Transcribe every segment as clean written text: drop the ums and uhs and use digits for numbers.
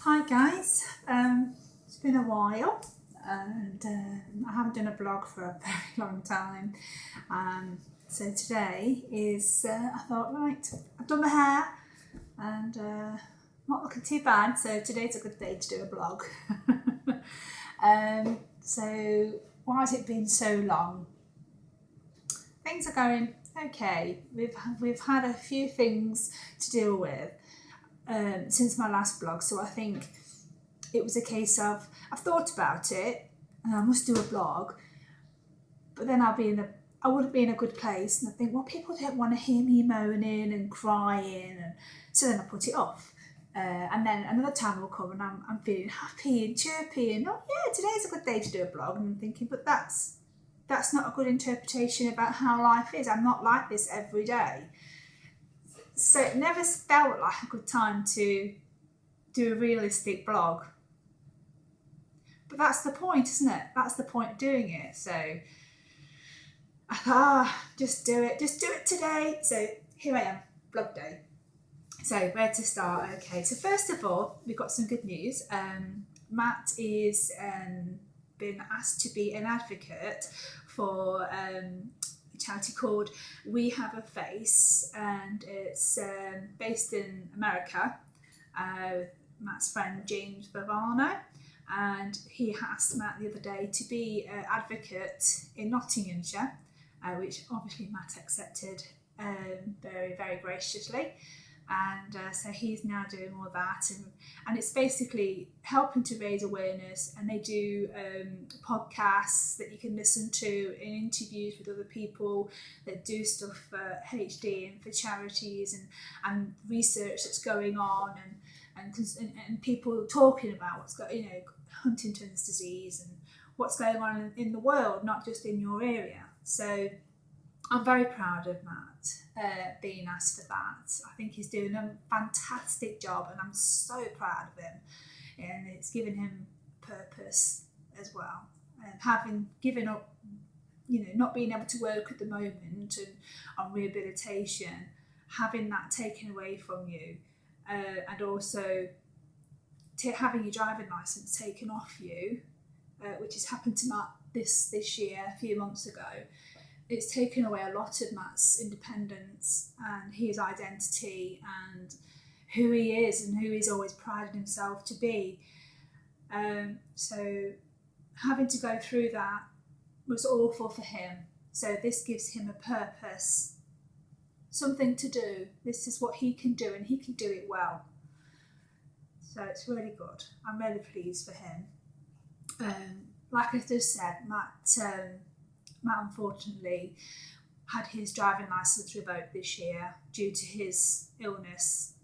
Hi guys, it's been a while and I haven't done a blog for a very long time. So today is, I thought, right, I've done my hair and not looking too bad, so today's a good day to do a blog. So why has it been so long? Things are going okay. We've had a few things to deal with since my last blog, so I think it was a case of I've thought about it and I must do a blog, but then I wouldn't be in a good place, and I think, well, people don't want to hear me moaning and crying, and so then I put it off. And then another time will come and I'm feeling happy and chirpy and, oh yeah, today's a good day to do a blog, and I'm thinking, but that's not a good interpretation about how life is. I'm not like this every day. So it never felt like a good time to do a realistic blog. But that's the point, isn't it? That's the point of doing it. So I thought, just do it today. So here I am, blog day. So where to start? Okay, so first of all, we've got some good news. Matt is been asked to be an advocate for a charity called We Have a Face, and it's based in America. Matt's friend James Bavano, and he asked Matt the other day to be an advocate in Nottinghamshire, which obviously Matt accepted very, very graciously. And so he's now doing all that, and it's basically helping to raise awareness, and they do podcasts that you can listen to, and interviews with other people that do stuff for HD and for charities, and research that's going on, and people talking about what's going, Huntington's disease and what's going on in the world, not just in your area. So I'm very proud of Matt being asked for that. I think he's doing a fantastic job, and I'm so proud of him. And it's given him purpose as well. And having given up, not being able to work at the moment and on rehabilitation, having that taken away from you, and also having your driving licence taken off you, which has happened to Matt this year, a few months ago. It's taken away a lot of Matt's independence and his identity and who he is and who he's always prided himself to be. So having to go through that was awful for him. So this gives him a purpose, something to do. This is what he can do, and he can do it well. So it's really good. I'm really pleased for him. Like I just said, Matt unfortunately had his driving licence revoked this year due to his illness.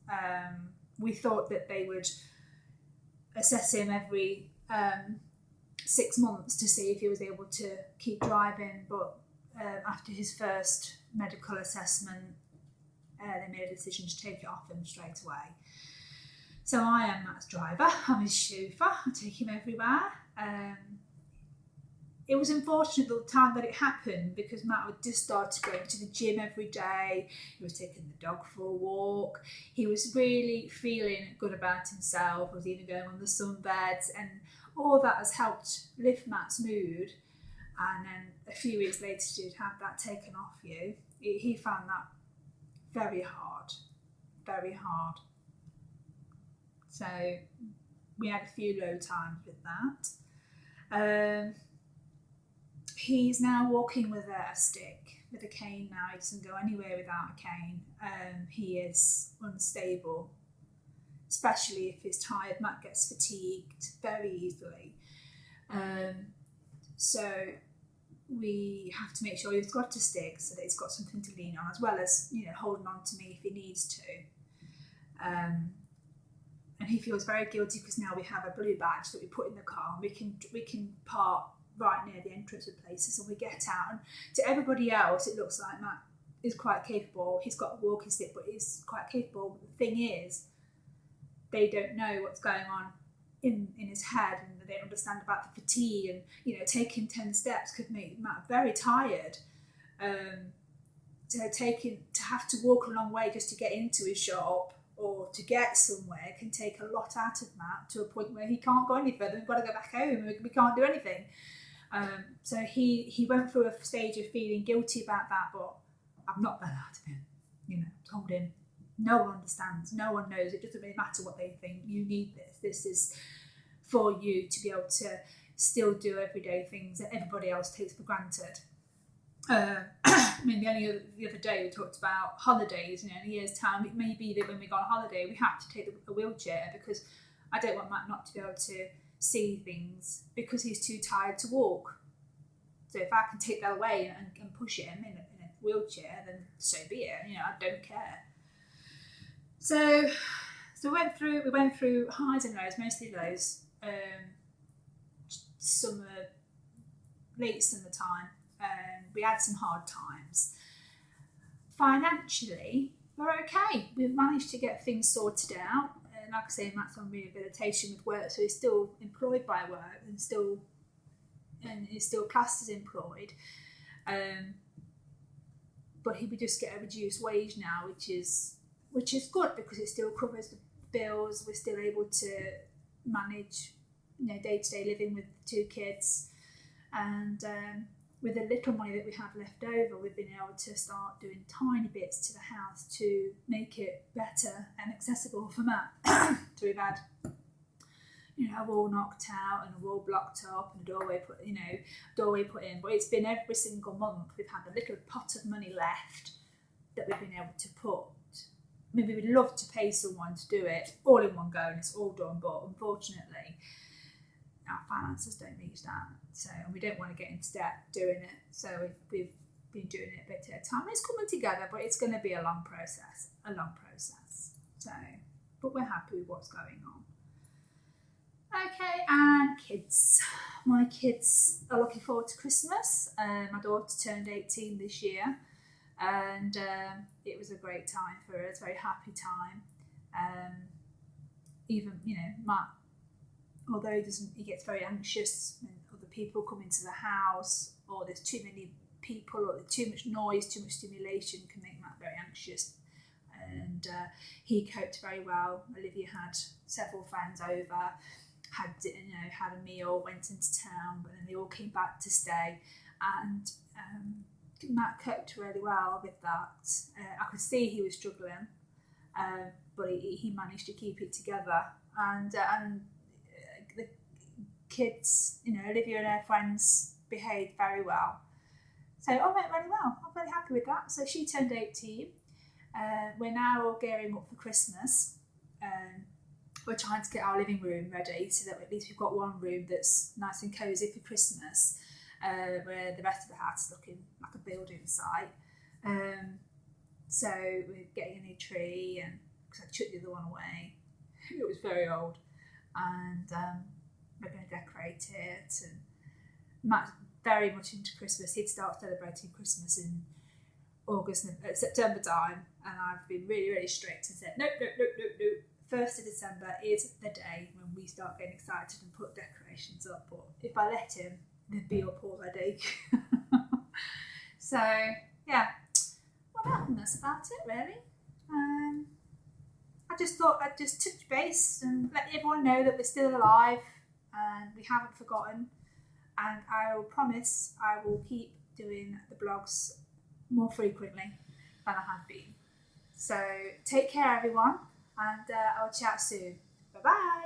We thought that they would assess him every 6 months to see if he was able to keep driving, but after his first medical assessment, they made a decision to take it off him straight away. So I am Matt's driver. I'm his chauffeur. I take him everywhere. It was unfortunate the time that it happened, because Matt had just started going to the gym every day. He was taking the dog for a walk. He was really feeling good about himself. He was even going on the sunbeds, and all that has helped lift Matt's mood. And then a few weeks later, to have that taken off you, he found that very hard, very hard. So we had a few low times with that. He's now walking with a stick, with a cane now. He doesn't go anywhere without a cane. He is unstable, especially if he's tired. Matt gets fatigued very easily. So we have to make sure he's got a stick so that he's got something to lean on, as well as holding on to me if he needs to. And he feels very guilty because now we have a blue badge that we put in the car. We can park right near the entrance of places, and we get out, and to everybody else it looks like Matt is quite capable. He's got a walking stick, but he's quite capable. But the thing is, they don't know what's going on in his head, and they don't understand about the fatigue, and taking 10 steps could make Matt very tired. To have to walk a long way just to get into his shop or to get somewhere can take a lot out of Matt, to a point where he can't go any further. We've got to go back home. We can't do anything. So he went through a stage of feeling guilty about that, but I've knocked that out of him. Told him, no one understands, no one knows. It doesn't really matter what they think. You need this. This is for you to be able to still do everyday things that everybody else takes for granted. The other day we talked about holidays. In a year's time, it may be that when we go on holiday, we have to take a wheelchair, because I don't want Matt not to be able to see things because he's too tired to walk. So if I can take that away and push him in a wheelchair, then so be it. I don't care. So we went through highs and lows, mostly lows. Late summertime. We had some hard times. Financially, we're okay. We've managed to get things sorted out. And like I say, Matt's on rehabilitation with work, so he's still employed by work and is still classed as employed. But he would just get a reduced wage now, which is good, because it still covers the bills. We're still able to manage, day-to-day living with 2 kids, and with the little money that we have left over, we've been able to start doing tiny bits to the house to make it better and accessible for Matt. So we've had, a wall knocked out and a wall blocked up and a doorway put in. But it's been every single month we've had a little pot of money left that we've been able to put. We would love to pay someone to do it all in one go, and it's all done, but unfortunately our finances don't reach that. So, and we don't want to get into debt doing it. So we've been doing it a bit at a time. It's coming together, but it's going to be a long process. So, but we're happy with what's going on. Okay, and kids. My kids are looking forward to Christmas. My daughter turned 18 this year, and it was a great time for us, very happy time. Even, Matt, although he gets very anxious when other people come into the house, or there's too many people, or too much noise, too much stimulation can make Matt very anxious. And he coped very well. Olivia had several friends over, had a meal, went into town, but then they all came back to stay, and Matt coped really well with that. I could see he was struggling, but he managed to keep it together, and the kids, Olivia and her friends behaved very well. So I went really well. I'm very happy with that. So she turned 18. We're now all gearing up for Christmas. We're trying to get our living room ready so that at least we've got one room that's nice and cosy for Christmas, where the rest of the house is looking like a building site. So we're getting a new tree, and because I took the other one away, it was very old, and we're going to decorate it. And Matt's very much into Christmas. He'd start celebrating Christmas in September time, and I've been really, really strict and said, nope. 1st of December is the day when we start getting excited and put decorations up. But if I let him, they'd be up already. So, yeah. Well, that's about it, really. I just thought I'd just touch base and let everyone know that we're still alive and we haven't forgotten. And I will promise I will keep doing the blogs more frequently than I have been. So take care, everyone, and I'll chat soon. Bye-bye.